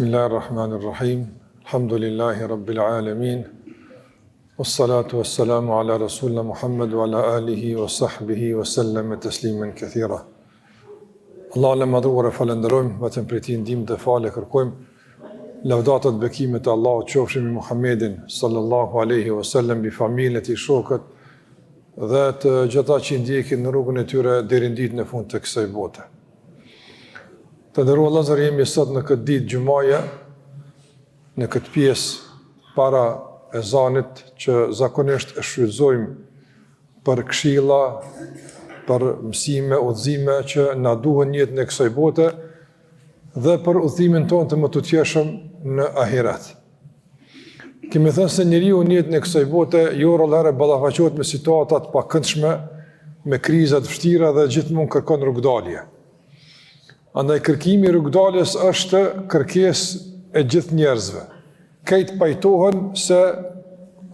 Bismillahirrahmanirrahim. Alhamdulillahi rabbil alamin. Wassalatu wassalamu ala rasulna Muhammad wa ala alihi wa sahbihi wa sallam tasliman kathira. Allah në madhuar e falenderojmë, vetëm prej tij ndihmë dhe falë kërkojmë. Lavdatat bekimet e Allahut qofshin mbi Muhammedin sallallahu alaihi wasallam, bi familjen e tij, shokët dhe të gjitha që ndjekin në rrugën e tyre deri në ditën e fundit të kësaj bote. Të nderuar vëllezër, jemi sot në këtë ditë xumaje, në këtë pjesë para ezanit që zakonisht e shfrytëzojmë për këshilla, për mësime, udhëzime që na duhen në jetën e kësaj bote dhe për udhëzimin tonë të më të qeshëm në ahiret. Kemi thënë se njeriu në jetën e kësaj bote jo rrallëherë ballafaqohet me situata të pakëndshme, me kriza të vështira dhe gjithmonë kërkon rrugdalje. Andaj kërkimi i rrugdaljes është kërkesë e gjithë njerëzve. Këjt pajtohen se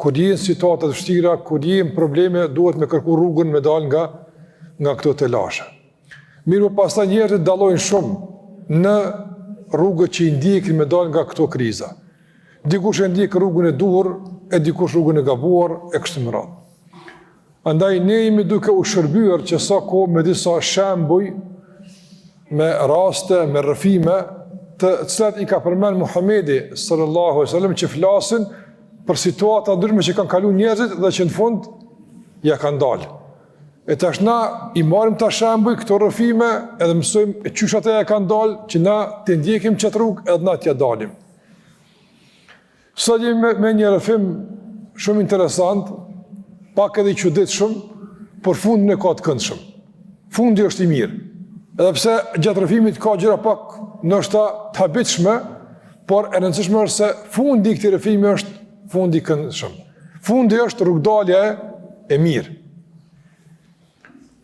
kur jeni situata të vështira, kur jeni probleme, duhet me kërku rrugën me dal nga këto telashe. Mirë, pastaj njerëzit dallojnë shumë në rrugët që i ndjekin me dal nga këto kriza. Dikush e ndjek rrugën e duhur, e dikush rrugën e gabuar, e kështu me radhë. Andaj ne jemi duke u shërbyer që sa kohë me disa shembuj, me raste, me rrëfime, të cilat i ka përmend Muhamedi sallallahu alaihi wasallam, që flasin për situata ndryshme që kanë kaluar njerëzit dhe që në fund ja kanë dalë. E tash na i marrim ta shembuj këto rrëfime edhe mësojmë çysh ata ja kanë dalë, që na të ndjekim çat rrugë edhe na t'ja dalim. Sot jemi me një rrëfim shumë interesant, pak edhe i çuditshëm, por fundin e ka të këndshëm. Fundi është i mirë. Edhe pse gjatë rrëfimit ka gjëra pak ndoshta të habitshme, por e rëndësishme është se fundi i këtij rrëfimi është fundi i këndshëm. Fundi është rrugdalja e mirë.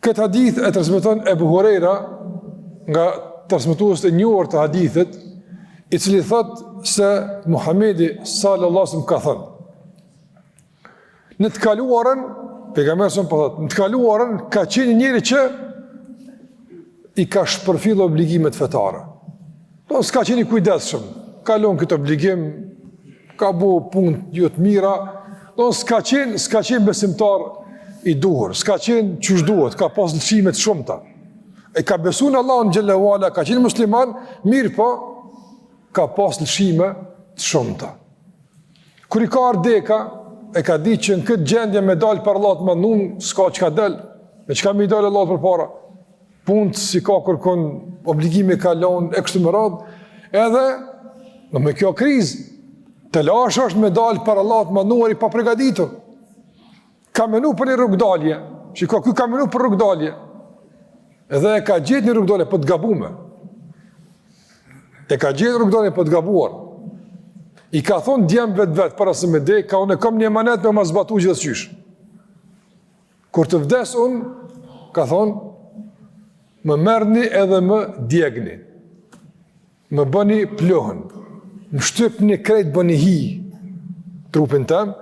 Këtë hadith e transmeton Ebu Huraira, nga transmetuesit e njohur të hadithit, i cili thotë se Muhamedi sallallahu alaihi wasallam ka thënë: në të kaluarën, pejgamberi po thotë, në të kaluarën ka qenë njëri që i ka shpërfillë obligimet fetare. Do s'ka qenë i kujdesshëm, ka lënë këtë obligim, ka bu punë jo të mira, do s'ka qenë besimtar i duhur, s'ka qenë çush duhet, ka pas lëshime të shumta. E ka besuar në Allahun xhallahu ala, ka qenë musliman, mirë po ka pas lëshime të shumta. Kur i ka ardeka, e ka ditë që në këtë gjendje me dal për Allah të mëndun, s'ka çka del, me çka më i dal Allah përpara. Punë si ka kërkon, obligime ka lënë, e kështu me radhë, edhe në me kjo krizë, të lash është me dalë për Allah të manduar i pa përgatitur. Ka menu për një rrugdalje, shiko, ky ka menu për rrugdalje, edhe e ka gjetë një rrugdalje për të gabume. E ka gjetë rrugdalje për të gabuar. I ka thonë djemë vetë para se me dek, ka unë e kam një emanet me ma zbatu gjithësqysh. Kur të vdes unë, ka thonë, më merrni edhe më djegni, më bëni plohën, më shtypni krejt bëni hi trupin tem,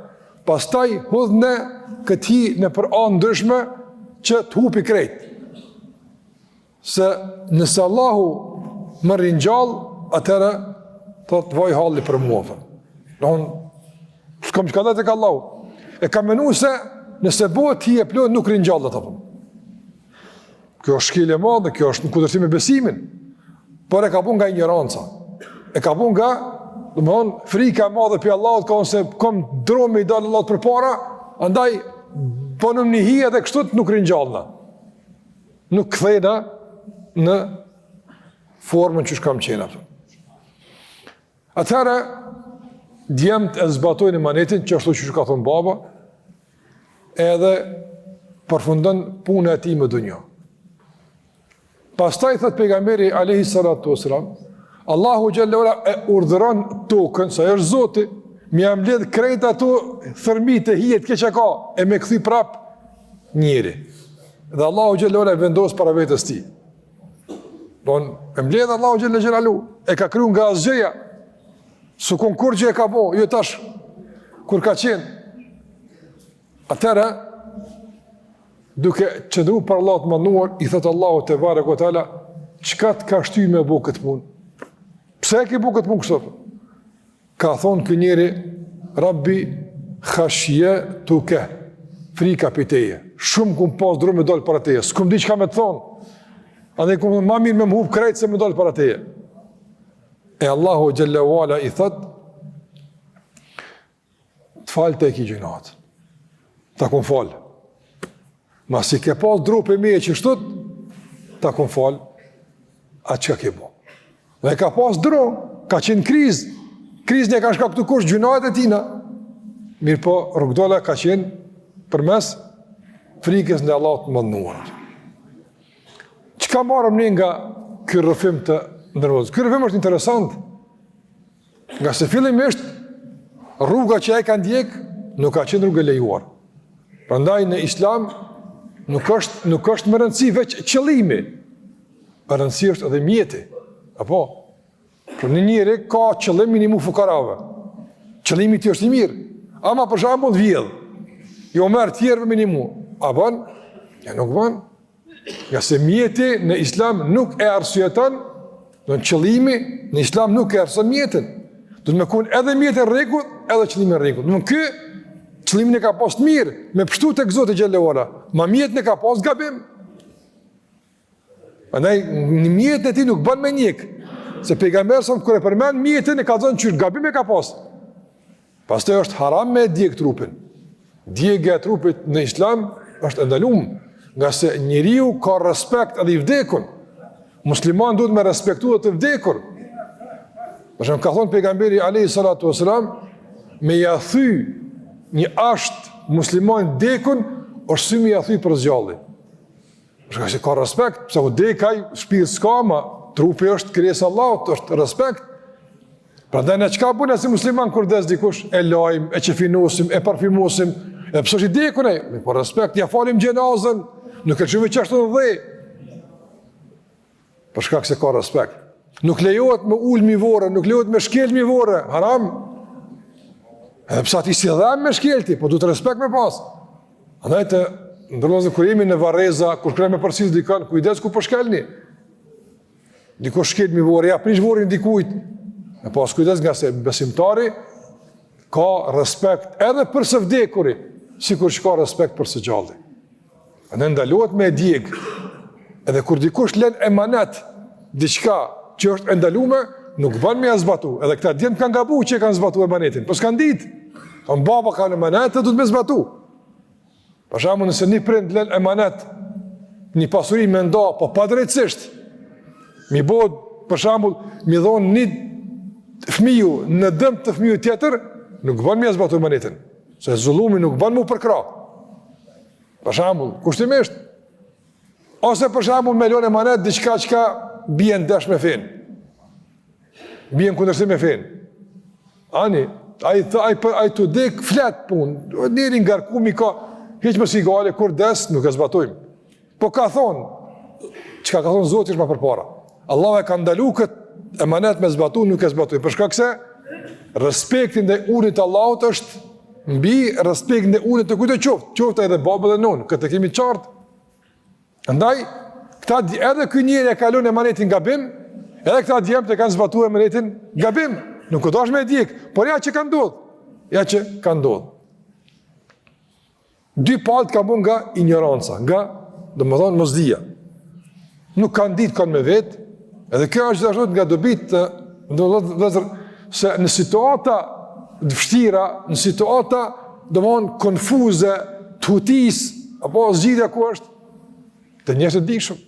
pastaj hudhne këtë hi në për anë ndryshme që të hupi krejt. Se nëse Allahu më rinjallë, atëra të vaj halli për muafë. S'kam që ka dhe të ka Allahu. E ka menu se nëse bëhet hi e plohën nuk rinjallë dhe të përmë. Kjo është shkelje madhe, kjo është në kundërshtim me besimin, por e ka pun nga ignoranca. E ka pun nga, frika e madhe për Allahut, ka unë se kom drome i dalë Allahut për para, andaj ponëm një hije dhe kështut nuk rinjallna. Nuk kthejna në formën që shkam qena. Atëherë, djemët e zbatojnë imanetin, që ashtu që ka thonë baba, edhe përfundon punë e ti më dunjo. Pastaj thot pejgamberi alayhi salatu wasalam, Allahu xhallahu ala e urdhëron tokën, sa është Zoti, më jam mbledh krejt ato thërmit e hijet që ka, e më kthy prap njëri. Dhe Allahu xhallahu ala vendos para vetes tij. Don e mbledh Allahu xhallahu ala, e ka kriju nga asgjëja. Su konkur që e ka bo, jo tash kur ka qenë. Atëra duke qëndru për Allah të manduar, i thëtë Allahu te barekuhu te ala, çka të ka shty me bo këtë punë? Pse e ke bu këtë punë kështu? Ka thonë ky njeri, Rabbi khashiyatuka, frika për teje. Shumë kum pas dru me dal para teje. S'kum di çka me të thonë. Andaj kum më mirë me më hub krejt se me dal para teje. E Allahu xhallahu ala i thot, të falë të e ki gjinat. Ta kun falë. Ma si ke pas dru për me e që shtut, ta kun falë, atë që ke bo. Dhe ka pas dru, ka qenë krizë. Krizën e ka shkaktu kush gjinat e tina. Mirë po, rrugdola ka qenë për mes frikës në Allah të mëndnuar. Qëka marëm një nga kërë rëfim të ndërvozë? Kërë rëfim është interesant, nga se fillimisht rruga që e ka ndjek nuk ka qenë rrugë e lejuar. Prandaj në Islam nuk është më rëndësi veç qëllimi, më rëndësi është edhe mjeti. Apo? Për një njëri ka qëllimi një mu fukarave. Qëllimi ti është i mirë. Ama për shembull vjedh. Jo merr tjerëve me një mu. A bën? Ja nuk bën. Nga se mjeti në Islam nuk e arsyeton, do në qëllimi në Islam nuk e arsyeton mjetin. Do të më kun edhe mjeti rregull, edhe qëllimi rregull. Do ky qëllimin e ka pas të mirë, me pështu tek Zoti xhallahu ala. Ma mjetin e ka pas gabim. Andaj në mjetin e tij nuk bën me njek. Se pejgamberi sa kur e përmend mjetin e ka thënë që gabim e ka pas. Pastaj është haram me djeg trupin. Djegja e trupit në Islam është ndaluar, nga se njeriu ka respekt edhe i vdekun. Musliman duhet me respektu të vdekur. Për shembull ka thënë pejgamberi alayhi salatu wasalam, me ja thy një asht musliman vdekun është si me ja thy për zgjalli. Për shkak se ka respekt, pse u dekaj shpirt s'ka, ma trupi është krijesë Allahut, është respekt. Prandaj ne çka bëna si musliman kur des dikush, e lajm, e qefinosim, e parfymosim, e pse është i dekun ai, me po respekt, ja falim xhenazën, nuk e çojmë çashtu dhe. Për shkak se ka respekt. Nuk lejohet me ulmi vorë, nuk lejohet me shkelmi vorë, haram. Edhe pse ti si dham me shkelti, po duhet respekt me pas. Andaj të ndërlozë kur jemi në varreza, kur kreme përsis dikon, kujdes ku po shkelni. Dikush shkelmi vorë, ja prish vorrin dikujt. E pas kujdes nga se besimtari ka respekt edhe për së vdekuri, sikur që ka respekt për së gjalli. Ne ndalohet me djeg, edhe kur dikush lën emanet diçka që është ndaluar, nuk bën me zbatu. Edhe këta djem kanë gabu që kanë zbatu emanetin, po s'kan ditë. Kan baba kanë emanet, duhet me zbatu. Për shembull, nëse një prind lën emanet një pasuri me nda, po padrejtësisht, mi bëhet për shembull, mi dhon një fëmiju në dëm të fëmiju tjetër, nuk bën me zbatu emanetin. Se zullumi nuk bën mu përkra. Për shembull, kushtimisht. Ose për shembull me lënë emanet diçka që bien dash me fen. Bien kundërshtim me fen. Ani, ai të dek flet punë. Njëri ngarkumi ka hiç mos i gale kur des nuk e zbatojmë. Po ka thonë, çka ka thonë Zoti është më përpara. Allahu e ka ndaluar këtë emanet me zbatu, nuk e zbatojmë. Për shkak se respekti ndaj unit të Allahut është mbi respektin ndaj unit të kujt të qoftë edhe baba dhe nonë, këtë kemi qartë. Andaj, edhe ky njeri e kalon emanetin gabim, edhe këta djemtë e kanë zbatuar emanetin gabim. Nuk u dash me djeg, por ja që ka ndodhur. Ja që ka ndodhur. Dy palët ka bën nga ignoranca, nga, domethënë mosdia. Nuk kanë ditë kanë me vetë, edhe kjo është gjithashtu nga dobit se në situata të vështira, në situata domethënë konfuze, të hutis, apo zgjidhja ku është të njerëz të dikshëm.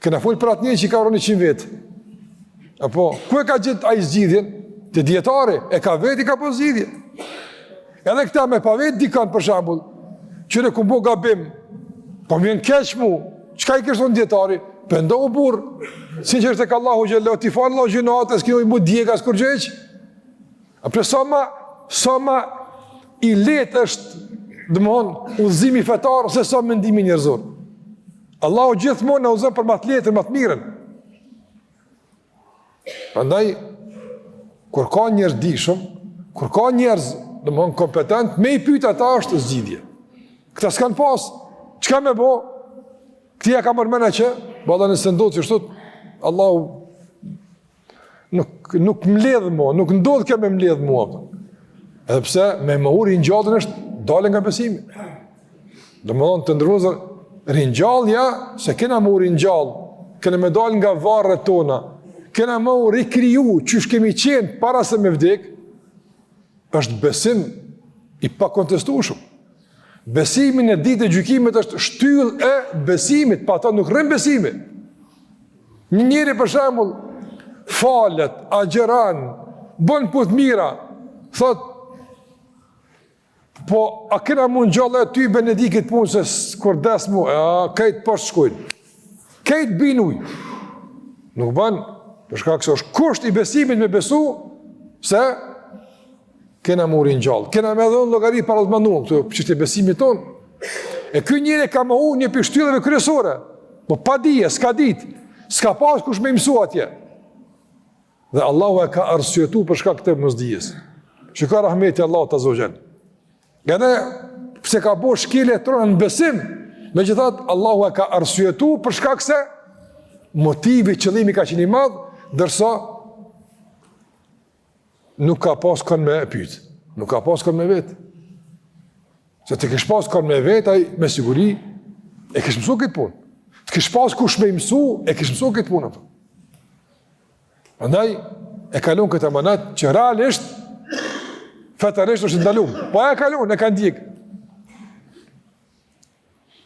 Këna fol për atë një që ka vrarë 100 vjet. Apo ku e ka gjetë ai zgjidhjen? Te dietari, e ka vetë ka po zgjidhje. Edhe këta me pa vetë dikon për shembull, që ne ku bë gabim, po vjen keq mu, çka i kishon dietari? Pendohu burr, sinqerisht tek Allahu xhallahu ti fal Allahu gjinat, as kjo i mu diegas kur gjëj. A për sama i lehtë është domthon udhëzimi fetar ose sa mendimi njerëzor. Allahu gjithmonë na udhëzon për më të lehtë, më të mirën. Prandaj kur ka njerëz dishëm, kur ka njerëz domthon kompetent, me i pyet ata është zgjidhje. Këta s'kan pas, çka më bë? Këtia ka marrë mena që, balla nëse ndodhë që shtot, Allahu nuk mbledh mua, nuk ndodh kjo me mbledh mua. Edhe pse me mohur ringjalljen është dalë nga besimi. Domethënë të ndërrozë ringjallja, se kena mohur ringjall, kena me dal nga varret tona, kena më rikriju çysh kemi qenë para se me vdek, është besim i pakontestueshëm. Besimi në ditë e gjykimit është shtyllë e besimit, pa ata nuk rrin besimi. Një njeri për shembull falet, agjeron, bën punë mira, thot po a kena mund gjallë ty benedikit punë se kur des mu, kajt poshtë shkojnë. Kajt binuj. Nuk bën, përshka kësë është kusht i besimit me besu se kena murin gjallë. Kena me dhënë logari para të manuën, këtu qështë i besimit tonë. E ky njëri ka më unë një pishtyllëve kryesore, po pa dije, s'ka dit, s'ka pas kush me imsu atje. Dhe Allahu e ka arsyetu përshka këtë mësdijes. Që ka rahmeti Allah të azogjen. Edhe pse ka bo shkile të rënë në besim, me gjithat Allahu e ka arsyetu përshka këse motivi, qëllimi ka qenë i madh, dërsa nuk ka pas kënë me pyet, nuk ka pas kënë me vetë. Se të kish pas kënë me vetë, ai me siguri e kish mësu këtë punë. Të kish pas kush me mësu, e kish mësu këtë punë. Andaj e kalon këtë amanat që realisht fetarisht është ndalum. Po e kalon, e ka ndjek.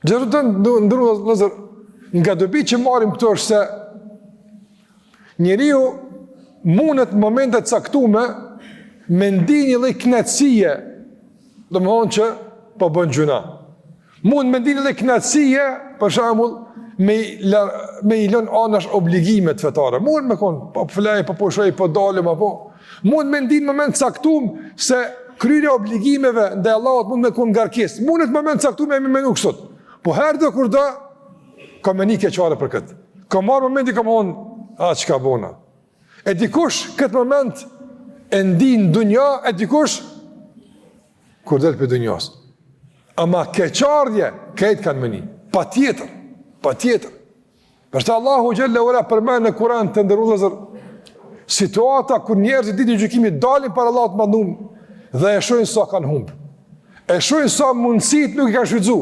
Gjithë të ndërru lëzër, nga dobi që marim këto është se njeriu mundet momentet caktume me ndi një lloj knatësie, do më thonë që po bën gjuna. Mund me ndi një lloj knatësie, për shembull, me i lën anash obligimet fetare. Mund me konë, po flej, po shoj, po dalim, apo. Mund me ndi në moment caktum se kryerja obligimeve ndaj Allahut mund me konë ngarkesë. Mundet moment caktume me menu kështot. Po herë do kur do, ka me një keqare për këtë. Ka marrë momenti, ka më thonë, që ka bona. E dikush, këtë moment, e ndinë dunja, e dikush, kur del për dunjas. Ama keqardje, këtë kanë me një. Pa tjetër. Përshtë Allahu gjelle ura përmenë në Kur'an të ndërrullëzër, situata kur njerëzit ditë i gjykimit dalin para Allahut të madhum dhe e shojnë sa kanë humbë. E shojnë sa mundësit nuk i kanë shfrytzu.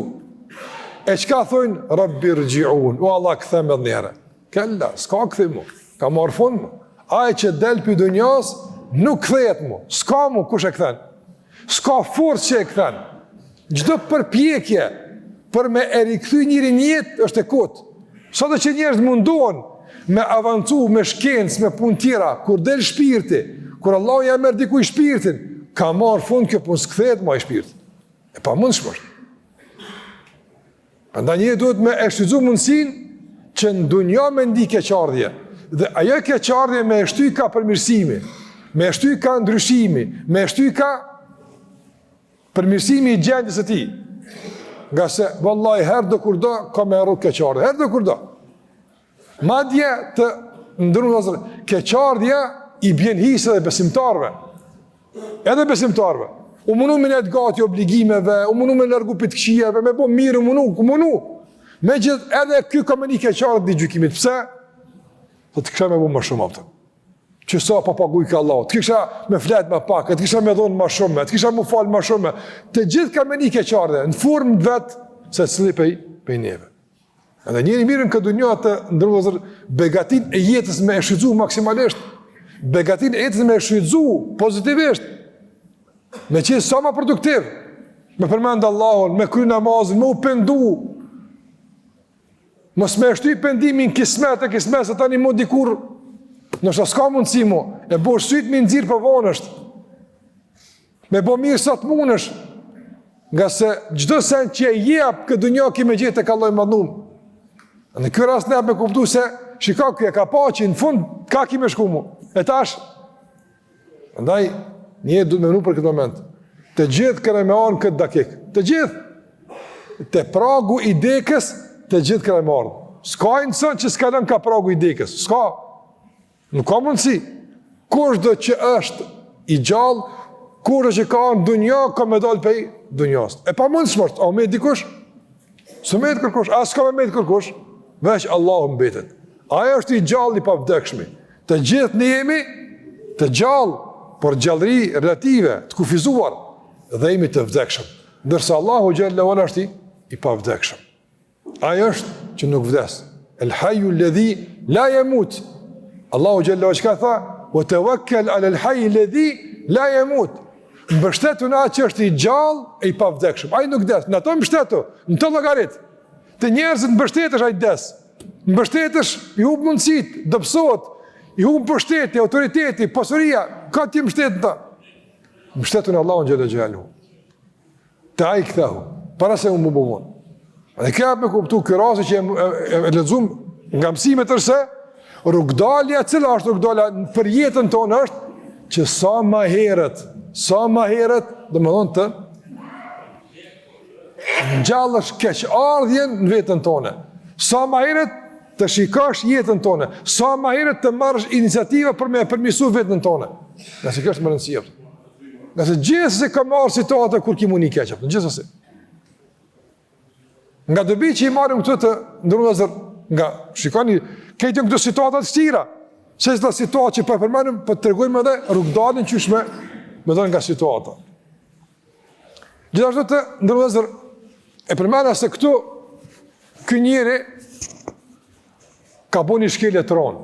E qka thojnë? Rabbi rgjiun, o Allah këthem edhe njëre. Kella, s'ka këthim mu, ka marrë fund mu. Aje që del për dunjas, nuk këthejet mu, s'ka mu kush e këthen. S'ka forës që e këthen. Gjdo përpjekje për me e rikëthy njëri njetë është e kotë. Sot që njerëz mundohen me avancu, me shkencë, me punë tjera, kur del shpirti, kur Allah ja merr dikuj shpirtin, ka marrë fund kjo punë s'kthehet më ai shpirt. E pamundshme është. Prandaj njeriu duhet me e shfrytzu mundësinë që në dunja me ndi keqardhje. Dhe ajo keqardhje me e shty ka përmirësimi, me e shty ka ndryshimi, me e shty ka përmirësimi i gjendjes së tij. Nga se, vallahi, herë do kur do, ka me erru keqardhje, herë do kur do. Madje të ndërru keqardhja i bjen hisë edhe besimtarve. Edhe besimtarve. U munu me net gati obligimeve, u munu me largu për të këshijeve, me po mirë, u munu. Me gjithë edhe kjo ka me një keqardhje di gjykimit. Pse? Të kësha me bu më shumë apëtë. Që sa pa paguj ka Allah, të kisha me flet më pak, të kisha me dhonë më shumë, të kisha më falë më shumë. Të gjithë ka me një keqardhje, në formë të vetë, se cili pej neve. Edhe njëri mirën këtë dunja të ndërëzër begatin e jetës me e shfrytzu maksimalisht, begatin e jetës me e shfrytzu pozitivisht, me qenë sa ma produktiv, me përmendë Allahun, me kry namazin, me u pendu, mos me shty pendimin kismet se tani mu dikur, nështë s'ka mundësi mu, e bo shtyt me nëzirë për vonësht, me bo mirë sa të munësh, nga se gjdo sen që e jep këtë dunja ki me gjithë e ka loj madhum. Në kjo rast ne me kuptu se shika kjo e ka pa që në fund ka ki me shku mu. E tash, ndaj një du të me menu për këtë moment. Të gjithë kërë me anë këtë dakik. Të gjithë. Të pragu i dekës, të gjithë kërë me anë. Ska i nësën që s'ka nën ka pragu i dekës. Ska. Nuk ka mundësi. Kush do që është i gjallë, kur është që ka në dunja, ka me dalë pej dunjas. E pa mundë shmërt, a u me dikush? Së me të kërkush, a s'ka me të kërkush? Veç Allahu mbetet. Aja është i gjallë i pavdekshmi. Të gjithë ne jemi të gjallë, por gjallëri relative, të kufizuar, dhe jemi të vdekshëm. Ndërsa Allahu xhallahu ala është i pa vdekshëm. Ai është që nuk vdes. El hayyu alladhi la yamut. Allahu xhallahu ala çka tha? Wa tawakkal ala al hayy alladhi la yamut. Mbështetu në atë që është i gjallë e i pa vdekshëm. Ai nuk vdes. Në ato mbështetu, në të llogarit. Të njerëzit mbështetesh ai vdes. Mbështetesh, i hub mundësit, dobësohet, i hub mbështetje, autoriteti, pasuria, ka ti mbështet ta. Mbështetu në Allahun xhallahu xhelalu. Të ai ktheu, para se u mbuvon. Dhe ka me kuptu ky rast që e lexuam nga mësimet tërse, rrugdalja e cila është rrugdalja për jetën tonë është që sa më herët, domethënë të ngjallësh keqardhjen në veten tonë. Sa më herët të shikosh jetën tonë, sa më herët të marrësh iniciativa për me përmirësuar veten tonë. Nëse kjo është më rëndësishme. Nëse gjithsesi ka marrë situata kur ki muni keq, gjithsesi. Nga dobi që i marrim këtu të ndërruazër, nga shikoni, këtë këto situata të tjera. Se është situatë që përmendëm, po tregojmë edhe rrugdalën qyshme me dhënë nga situata. Gjithashtu të ndërruazër, e përmenda se këtu ky njeri ka bënë shkelje të ronë.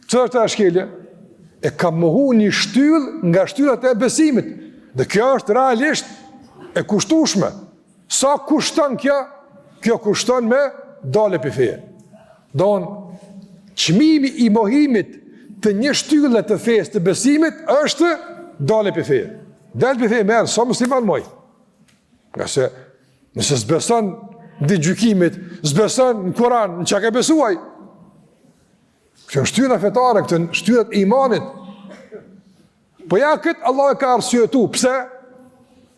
Çfarë është ajo shkelje? E ka mohu një shtyllë nga shtyllat e besimit. Dhe kjo është realisht e kushtueshme. Sa kushton kjo? Kjo kushton me dalë për feje. Çmimi i mohimit të një shtylle të fesë të besimit është dalë për feje. Dalë për feje merë, sa musliman moj. Nga se nëse s'beson në gjykimit, s'beson në Kur'an, në çka ke besuaj. Kjo shtylla fetare, këtë shtyllat e imanit. Po ja këtë Allah e ka arsyetu. Pse?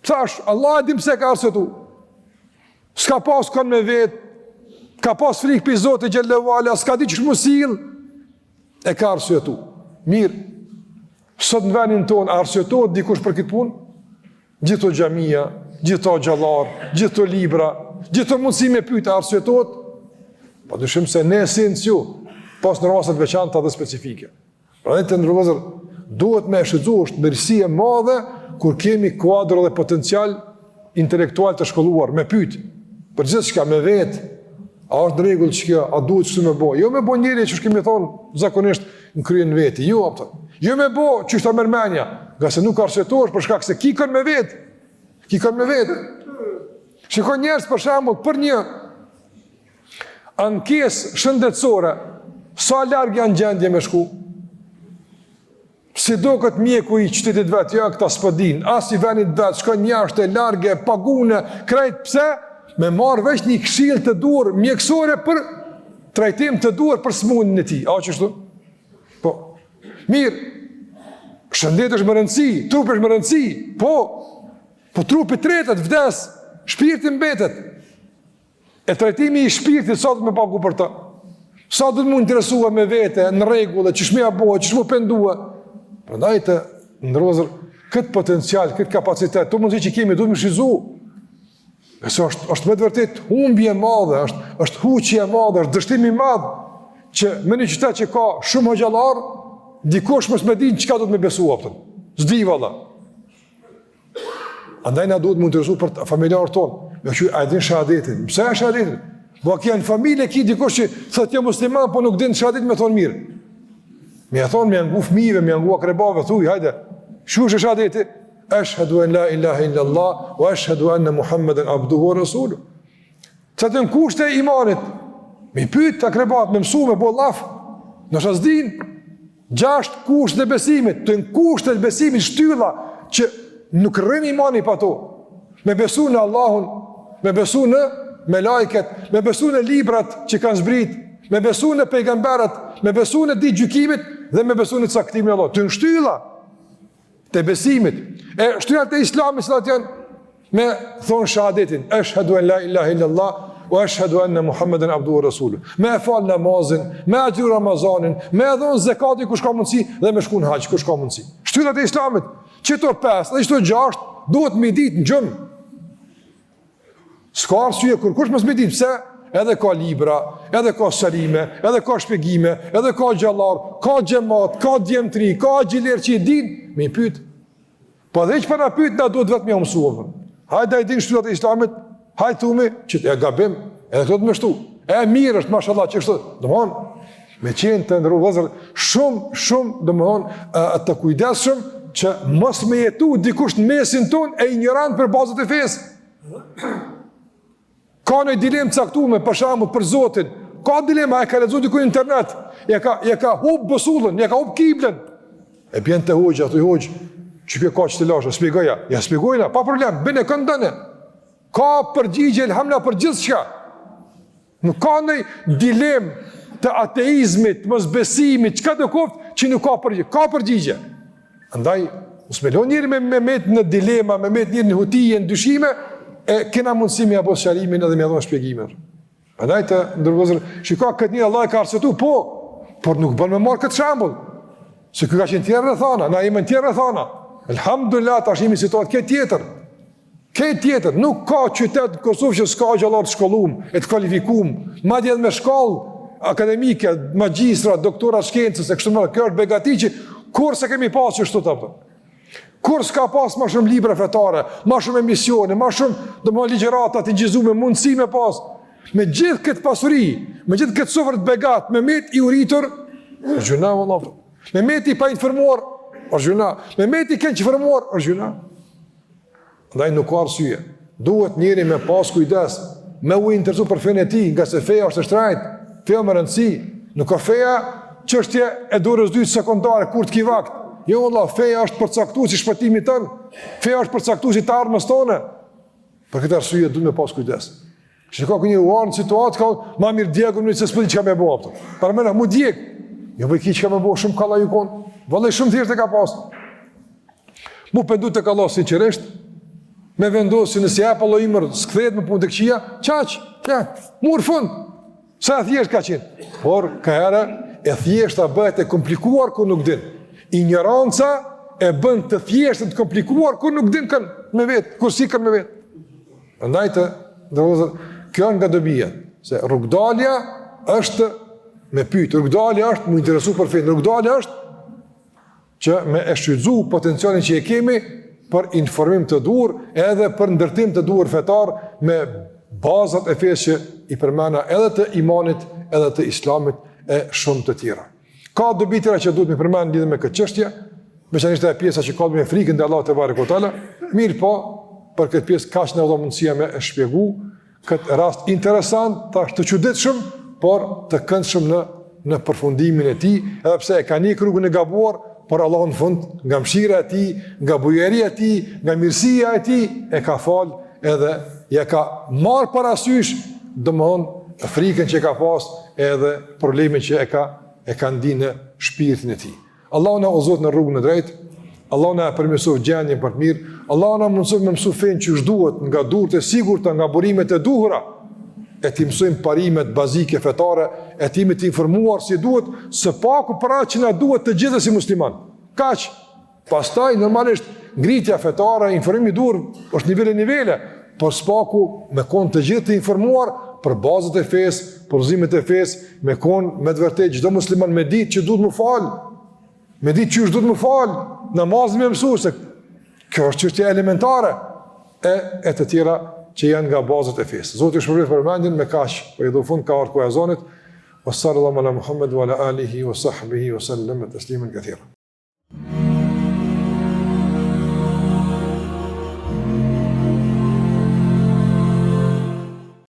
Thash, Allah e dim pse ka arsyetu. S'ka pas kënë me vetë, ka pas frikë për Zotit xhallahu ala, s'ka di që shmusil, e ka arsyetu. Mirë, sot në venin tonë, arsyetuat dikush për këtë punë? Gjitho xhamia, gjitho xhallar, gjitho libra, gjitho mundësi me pyet arsyetuat? Po dyshim se ne esenciu, pas në rastet veçanta dhe specifike. Pra dhe të ndërlozër, duhet me shëdzu është mirësi e madhe kur kemi kuadro dhe potencial intelektual të shkolluar, me pyet, për gjithë shka me vetë, a është në regullë që kjo, a duhet që të me bo, jo me bo njëri që shkemi thonë zakonisht në kryen veti, jo me bo që është a mërmenja, nga se nuk arsetosh për shkak se kikon me vetë, shikon njerës për shembull për një ankesë shëndetësore, sa larg janë gjendje me shku? Si do këtë mjeku i qytetit vetë, ja këta s'pëdin, as i venit vetë, shkon jashtë, large, pagune, krejt, pse? Me marrë veç një këshill të duhur mjekësore për trajtim të duhur për smundjen e tij. A çështu? Po. Mirë. Shëndeti është më rëndësi, trupi është më rëndësi. Po trupi tretet vdes, shpirti mbetet. E trajtimi i shpirtit sa do të më pagu për të? Sa do të më interesua me vete, në rregull, ç'është më apo, ç'është më pendua? Prandaj të ndrozër këtë potencial, këtë kapacitet, to mundësi që kemi duhet më shizu. Nëse është me të vërtet humbje e madhe, është huqje e madhe, është dështimi i madh që me një qytet që ka shumë hoxhallar, dikush mos më din çka do të më besua aftën. S'di valla. Andaj na duhet më interesu për familjarët tonë. Me që a din shahadetin. Pse është shahadetin? Po që janë familje ki dikush që thotë jo musliman, po nuk din shahadetin me thonë mirë. Me thonë me ngu fëmijëve, me ngu akrebave, thuj, hajde. Shu është shahadeti? Ashhadu an la ilaha illa Allah wa ashhadu anna Muhammeden abduhu wa rasuluhu. Që të në kushte e imanit, me pyet të akrebat, me mësu, me bo laf, në shasdin, 6 kushte e besimit, të në kushte e besimit shtylla, që nuk rrim imani pa to, me besu në Allahun, me besu në me lajket, me besu në librat që kanë zbrit, me besu në pejgamberat, me besu në ditë gjykimit, dhe me besu në caktimin e Allah. Të në shtylla, të besimit. E shtyllat e islamit së janë me thonë shahadetin, ashhadu an la ilaha illallah, wa ashhadu anna Muhammeden abduhu wa rasuluhu. Me e falë namazin, me atyru Ramazanin, me e dhonë zekati kush ka mundësi, dhe me shku në haqë kush ka mundësi. Shtyllat e islamit, qëto 5, dhe qëto 6, duhet me ditë në gjëmë. S'ka arsye kur kush mos me ditë, pse? edhe ka libra, edhe ka sharime, edhe ka shpjegime, edhe ka xhallar, ka xhamat, ka djemtri, ka xhiler që i din, me i pyet. Po dhe që për në pyet, na duhet vetëm ja mësuar. Hajde ai din shtyrat e Islamit, hajde thumi që e gabim, edhe këto të më shtu. E mirë është, mashallah, që është, domthon, me qenë të ndërruar shumë, domthon, të kujdesshëm që mos me jetu dikush në mesin ton e ignorant për bazat e fesë. Ka një dilemë caktuar për shembull për Zotin. Ka dilema, e ka lexuar diku në internet, ja ka hub bosullën, ja ka hub kiblën. E bjen te hoxha, ato hoxh, çka ka që të lashë, shpjegoja. Ja shpjegojna, pa problem, bëne këndëne. Ka përgjigje elhamdullah për gjithçka. Nuk ka një dilemë të ateizmit, mosbesimit, çka do qoftë që nuk ka përgjigje. Ka përgjigje. Andaj, usmelon njëri me met në dilema, me met njëri në hutije, në dyshime, e kena mundësi me apo sharimin edhe me adhon shpjegimet. Andaj të ndërvëzër, shika këtë një Allah e ka arsetu, por nuk bën me marë këtë shambull. Se kjo ka qenë tjerë rrethana, na jemi në tjerë rrethana. Elhamdulillah, tash jemi situatë këtë tjetër. Këtë tjetër, nuk ka qytet në Kosovë që s'ka gjallar të shkollum, e të kvalifikuar, madje edhe me shkollë akademike, magjistra, doktora shkencës, e kështu me radhë, kjo është begati që kur se kemi pas që shtu të pëtë. Kur s'ka pas ma shumë libra fetare, ma shumë emisione, ma shumë dhe ma ligjerata të gjizume, mundësi me pas. Me gjithë këtë pasuri, me gjithë këtë sofër të begat, me met i uritur, është gjuna, vëllah. Me met i pa informuar, është gjuna. Me met i keq informuar, është gjuna. Ndaj nuk ka arsye. Duhet njëri me pas kujdes, me u interesu për fenë e ti, nga se feja është shtrajt, feja më rëndësi. Nuk ka feja çështje e dorës 2 sekondare, kur të ki vakt. Jo, Allah, feja është përcaktuar si shpëtimi tënë, feja është përcaktuar si të ardhmës tonë. Për këtë arsye duhet me pas kujdes. Që ka një uarë në situatë, ka ma mirë djegu në se s'pëti që ka me bo. Për mena, mu djeg. Jo, për ki që ka me bo, shumë kalla ju konë. Vëllë shumë thjesht e ka pas. Mu pëndu të kalla sinqerisht, me vendosë, nësi e pa lojimër, s'kthejet me punë të këqia, murë fund. Sa e thjesht ka qenë. Por, ka herë, e thjesht a bëhet e komplikuar ku nuk din. Ignoranca e bën të thjesht të komplikuar ku nuk din kënë me vetë, kur si kënë me vetë. Ndajtë, kjo nga dobija, se rrugdalja është me pyet, rrugdalja është më interesu për fenë, rrugdalja është që me e shfrytzu potencialin që e kemi për informim të duhur edhe për ndërtim të duhur fetar me bazat e fesë që i përmena edhe të imanit edhe të islamit e shumë të tjera. Ka dobi tjera që duhet me përmenë lidhë me këtë çështje, veçanërisht e pjesa që ka me frikën dhe Allah te barekutaala, mirë po, për këtë pjesë kaq në edhe mundësia me e shpjegu këtë rast interesant, tash të çuditshëm, por të këndshëm në përfundimin e tij, edhe pse e ka një rrugën e gabuar, por Allah në fund nga mëshira e tij, nga bujaria e tij, nga mirësia e tij e ka fal edhe ja ka marr parasysh domthon frikën që ka pas edhe problemin që e ka ndinë në shpirtin e tij. Allahu na udhëzoj në rrugën e drejtë. Allah na përmirësoj gjendjen për të mirë. Allah na mëson me mësu fenë që duhet nga durët e sigurta, nga burimet e duhura. E ti mësojmë parimet bazike fetare, e ti me të informuar si duhet, së paku për atë që na duhet të gjithë si musliman. Kaq. Pastaj normalisht ngritja fetare, informimi i duhur është nivele, por së paku me kon të gjithë të informuar për bazat e fesë, për udhëzimet e fesë, me kon me të vërtetë çdo musliman me ditë që duhet më fal. Me ditë që duhet më fal, namazin me mësuar se kjo është çështje elementare e të tjera që janë nga bazat e fesë. Zoti ju shpërblet për mendjen me kaq, po i do fund ka ardhur ku e zonit. Sallallahu ala Muhammed wa ala alihi wa sahbihi wa sallam tasliman katira.